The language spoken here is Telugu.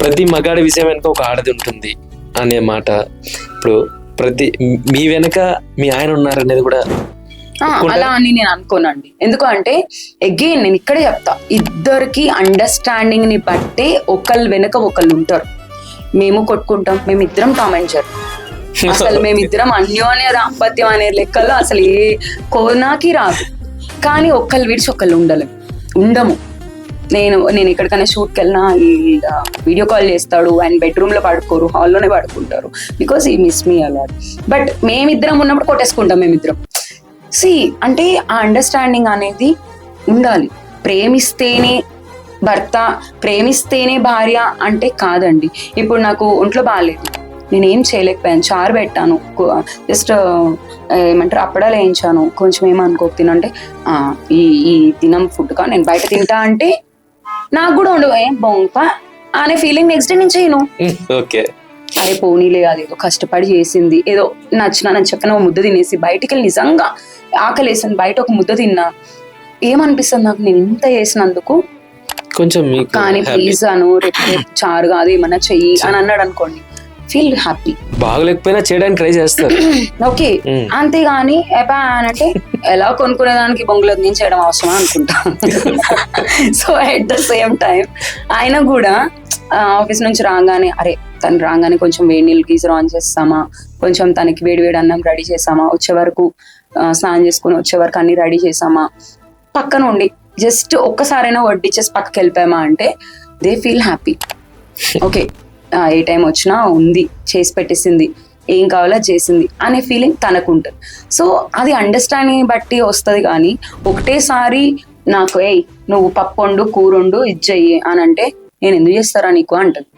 ప్రతి మగాడి విషయం వెనుక ఒక ఆడది ఉంటుంది అనే మాట. ఇప్పుడు మీ వెనక మీ ఆయన ఉన్నారనేది కూడా అలా అని నేను అనుకోనండి. ఎందుకు అంటే అగైన్ నేను ఇక్కడే చెప్తా, ఇద్దరికి అండర్స్టాండింగ్ ని బట్టే ఒకళ్ళు వెనక ఒకళ్ళు ఉంటారు. మేము కొట్టుకుంటాం, మేమిద్దరం టామ్ అండ్ జెర్రీ, అసలు మేమిద్దరం అన్యోన్య దాంపత్యం అనే లెక్కలో అసలు ఏ కోనాకి రాదు. కానీ ఒకళ్ళు విడిచి ఒకళ్ళు ఉండము. నేను ఎక్కడికైనా షూట్కి వెళ్ళినా వీడియో కాల్ చేస్తాడు, అండ్ బెడ్రూమ్ లో పడుకోరు, హాల్లోనే పడుకుంటారు, బికాస్ ఈ మిస్ మీ అలాట్. బట్ మేమిద్దరం ఉన్నప్పుడు కొట్టేసుకుంటాం మేమిద్దరం. అంటే ఆ అండర్స్టాండింగ్ అనేది ఉండాలి. ప్రేమిస్తేనే భర్త, ప్రేమిస్తేనే భార్య అంటే కాదండి. ఇప్పుడు నాకు ఒంట్లో బాగాలేదు, నేనేం చేయలేకపోయాను, చారు పెట్టాను, జస్ట్ ఏమంటారు అప్పడాలు వేయించాను, కొంచెం ఏమనుకోకు తినంటే ఈ తినం ఫుడ్ కా నేను బయట తింటా అంటే నాకు కూడా ఉండవు, బొంప అనే ఫీలింగ్ నెక్స్ట్ డే నేను చేయను. అరే పోనీలే, అదేదో కష్టపడి చేసింది, ఏదో నచ్చక ముద్ద తినేసి బయటికి వెళ్ళి నిజంగా ఆకలేసాను, బయట ఒక ముద్ద తిన్నా, ఏమనిపిస్తుంది నాకు నేను ఇంత చేసినందుకు కొంచెం. కానీ ప్లీజ్ అను, రేపు చారు కాదు ఏమన్నా చెయ్యి అని అన్నాడు అనుకోండి, ఫీల్ హ్యాపీ. బాగలేకపోయినా చేయడానికి ట్రై చేస్తారు, ఓకే. అంతేగాని అంటే ఎలా కొనుక్కునేదానికి బొంగులో నేను చేయడం అవసరమా అనుకుంటా. So at the same time ఆయన కూడా ఆఫీస్ నుంచి రాగానే, అరే తను రాగానే కొంచెం వేడి నీళ్ళు గీజర్ ఆన్ చేస్తామా, కొంచెం తనకి వేడి అన్నం రెడీ చేసామా, వచ్చే వరకు స్నానం చేసుకుని వచ్చే వరకు అన్ని రెడీ చేసామా, పక్కన ఉండి జస్ట్ ఒక్కసారైనా వడ్డిచ్చేసి పక్కకి వెళ్ళిపోయామా అంటే they feel happy. Okay, A time వచ్చినా ఉంది, చేసి పెట్టేసింది, ఏం కావాలో చేసింది అనే ఫీలింగ్ తనకు ఉంటుంది. సో అది అండర్స్టాండింగ్ బట్టి వస్తుంది. కానీ ఒకటేసారి నాకు నువ్వు పప్పు వండు, కూర వండు, ఇది చెయ్యి అని అంటే నేను ఎందుకు చేస్తారా నీకు అంటుంది.